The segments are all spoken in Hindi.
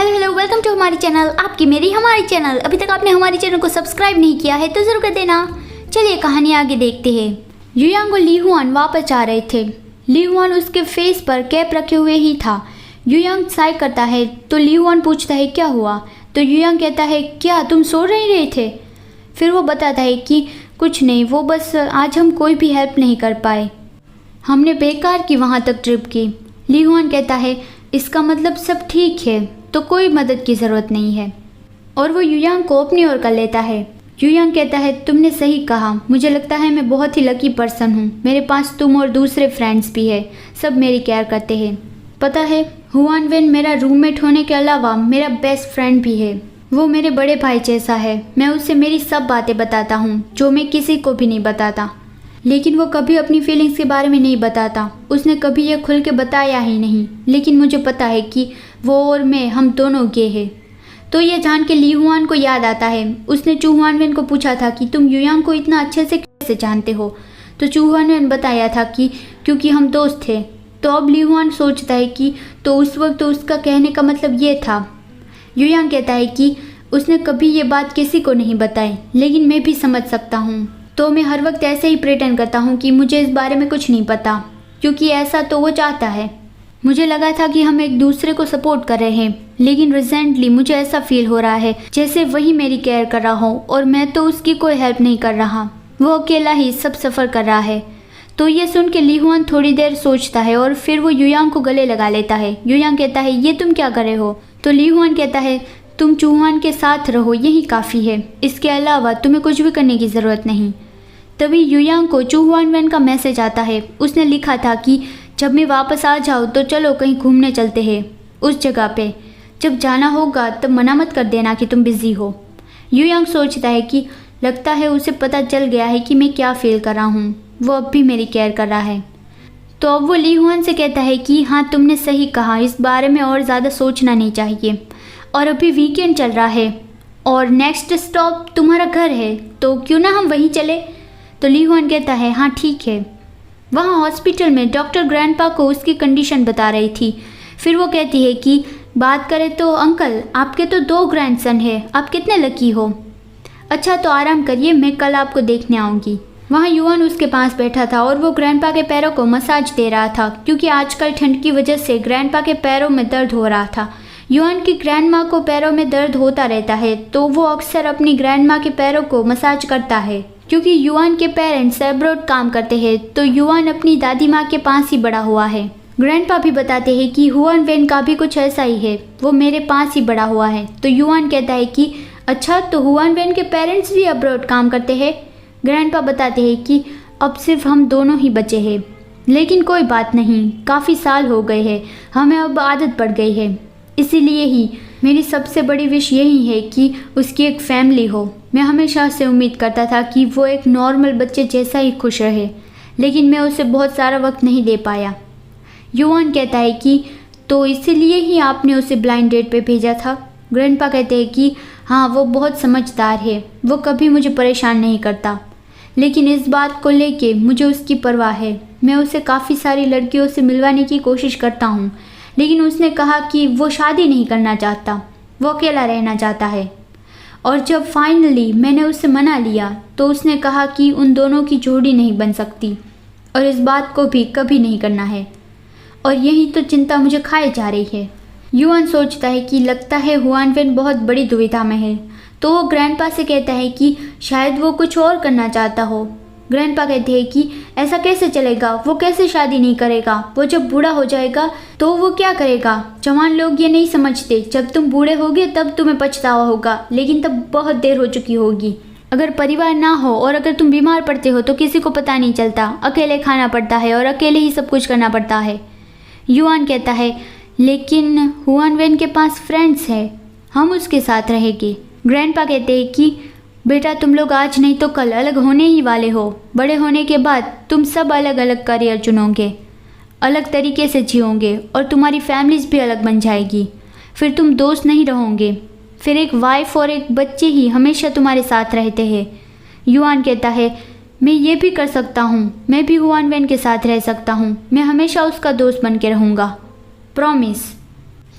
हेलो वेलकम टू हमारी चैनल, आपकी मेरी हमारी चैनल। अभी तक आपने हमारी चैनल को सब्सक्राइब नहीं किया है तो ज़रूर कर देना। चलिए कहानी आगे देखते हैं। युयांग और ली हुआन वापस आ रहे थे। ली हुआन उसके फेस पर कैप रखे हुए ही था। युयांग साय करता है तो ली हुआन पूछता है क्या हुआ, तो युयांग कहता है क्या तुम सो नहीं रहे थे। फिर वो बताता है कि कुछ नहीं, वो बस आज हम कोई भी हेल्प नहीं कर पाए, हमने बेकार की वहाँ तक ट्रिप की। ली हुआन कहता है इसका मतलब सब ठीक है तो कोई मदद की ज़रूरत नहीं है, और वो युयांग को अपनी ओर कर लेता है। युयांग कहता है तुमने सही कहा, मुझे लगता है मैं बहुत ही लकी पर्सन हूँ, मेरे पास तुम और दूसरे फ्रेंड्स भी है, सब मेरी केयर करते हैं। पता है हुआन वेन मेरा रूममेट होने के अलावा मेरा बेस्ट फ्रेंड भी है, वो मेरे बड़े भाई जैसा है। मैं उसे मेरी सब बातें बताता हूँ जो मैं किसी को भी नहीं बताता, लेकिन वो कभी अपनी फीलिंग्स के बारे में नहीं बताता। उसने कभी ये खुल के बताया ही नहीं, लेकिन मुझे पता है कि वो और मैं हम दोनों गे हैं। तो ये जान के ली हुआन को याद आता है, उसने चू हुआन वेन को पूछा था कि तुम युयांग को इतना अच्छे से कैसे जानते हो, तो चू हुआन वेन बताया था कि क्योंकि हम दोस्त थे। तो अब ली हुआन सोचता है कि तो उस वक्त तो उसका कहने का मतलब ये था। युयांग कहता है कि उसने कभी ये बात किसी को नहीं बताई, लेकिन मैं भी समझ सकता हूँ, तो मैं हर वक्त ऐसे ही प्रिटेंड करता हूँ कि मुझे इस बारे में कुछ नहीं पता, क्योंकि ऐसा तो वो चाहता है। मुझे लगा था कि हम एक दूसरे को सपोर्ट कर रहे हैं, लेकिन रिसेंटली मुझे ऐसा फील हो रहा है जैसे वही मेरी केयर कर रहा हो और मैं तो उसकी कोई हेल्प नहीं कर रहा, वो अकेला ही सब सफ़र कर रहा है। तो ये सुन के ली हुआन थोड़ी देर सोचता है और फिर वो युयांग को गले लगा लेता है। युयांग कहता है ये तुम क्या कर रहे हो, तो ली हुआन कहता है तुम चू हुआन के साथ रहो, यही काफ़ी है, इसके अलावा तुम्हें कुछ भी करने की ज़रूरत नहीं। तभी युयांग को चू हुआन वेन का मैसेज आता है। उसने लिखा था कि जब मैं वापस आ जाऊँ तो चलो कहीं घूमने चलते हैं, उस जगह पे जब जाना होगा तब मना मत कर देना कि तुम बिज़ी हो। युयांग सोचता है कि लगता है उसे पता चल गया है कि मैं क्या फील कर रहा हूँ, वो अब भी मेरी केयर कर रहा है। तो अब वो ली हुआन से कहता है कि हाँ तुमने सही कहा, इस बारे में और ज़्यादा सोचना नहीं चाहिए, और अभी वीकेंड चल रहा है और नेक्स्ट स्टॉप तुम्हारा घर है, तो क्यों ना हम वहीं चले। तो ली हुआन कहता है हाँ ठीक है। वहाँ हॉस्पिटल में डॉक्टर ग्रैंडपा को उसकी कंडीशन बता रही थी। फिर वो कहती है कि बात करें तो अंकल आपके तो 2 ग्रैंडसन हैं, आप कितने लकी हो। अच्छा तो आराम करिए, मैं कल आपको देखने आऊँगी। वहाँ युआन उसके पास बैठा था और वो ग्रैंडपा के पैरों को मसाज दे रहा था, क्योंकि आजकल ठंड की वजह से ग्रैंडपा के पैरों में दर्द हो रहा था। युआन की ग्रैंड माँ को पैरों में दर्द होता रहता है, तो वो अक्सर अपनी ग्रैंड माँ के पैरों को मसाज करता है। क्योंकि युआन के पेरेंट्स अब्रॉड काम करते हैं, तो युआन अपनी दादी माँ के पास ही बड़ा हुआ है। ग्रैंडपा भी बताते हैं कि हुआन वेन का भी कुछ ऐसा ही है, वो मेरे पास ही बड़ा हुआ है। तो युआन कहता है कि अच्छा तो हुआन वेन के पेरेंट्स भी अब्रॉड काम करते हैं। ग्रैंडपा बताते हैं कि अब सिर्फ हम दोनों ही बचे हैं, लेकिन कोई बात नहीं, काफ़ी साल हो गए हैं, हमें अब आदत पड़ गई है, इसीलिए ही मेरी सबसे बड़ी विश यही है कि उसकी एक फैमिली हो। मैं हमेशा से उम्मीद करता था कि वो एक नॉर्मल बच्चे जैसा ही खुश रहे, लेकिन मैं उसे बहुत सारा वक्त नहीं दे पाया। युआन कहता है कि तो इसीलिए ही आपने उसे ब्लाइंड डेट पे भेजा था। ग्रैंडपा कहते हैं कि हाँ वो बहुत समझदार है, वो कभी मुझे परेशान नहीं करता, लेकिन इस बात को लेके मुझे उसकी परवाह है। मैं उसे काफ़ी सारी लड़कियों से मिलवाने की कोशिश करता हूँ, लेकिन उसने कहा कि वो शादी नहीं करना चाहता, वो अकेला रहना चाहता है। और जब फाइनली मैंने उससे मना लिया तो उसने कहा कि उन दोनों की जोड़ी नहीं बन सकती और इस बात को भी कभी नहीं करना है, और यही तो चिंता मुझे खाए जा रही है। युआन सोचता है कि लगता है हुआन वेन बहुत बड़ी दुविधा में है, तो वो ग्रैंडपा से कहता है कि शायद वो कुछ और करना चाहता हो। ग्रैंडपा कहते हैं कि ऐसा कैसे चलेगा, वो कैसे शादी नहीं करेगा, वो जब बूढ़ा हो जाएगा तो वो क्या करेगा। जवान लोग ये नहीं समझते, जब तुम बूढ़े होगे तब तुम्हें पछतावा होगा, लेकिन तब बहुत देर हो चुकी होगी। अगर परिवार ना हो और अगर तुम बीमार पड़ते हो तो किसी को पता नहीं चलता, अकेले खाना पड़ता है और अकेले ही सब कुछ करना पड़ता है। युआन कहता है लेकिन हुआन वेन के पास फ्रेंड्स है, हम उसके साथ रहेंगे। ग्रैंडपा कहते हैं कि बेटा तुम लोग आज नहीं तो कल अलग होने ही वाले हो, बड़े होने के बाद तुम सब अलग अलग करियर चुनोगे, अलग तरीके से जियोगे और तुम्हारी फैमिलीज भी अलग बन जाएगी, फिर तुम दोस्त नहीं रहोगे, फिर एक वाइफ और एक बच्चे ही हमेशा तुम्हारे साथ रहते हैं। युआन कहता है मैं ये भी कर सकता हूँ, मैं भी हुआन वेन के साथ रह सकता हूँ, मैं हमेशा उसका दोस्त बन के रहूँगा, promise.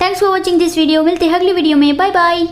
Thanks for watching this video. मिलते हैं अगली वीडियो में। Bye bye.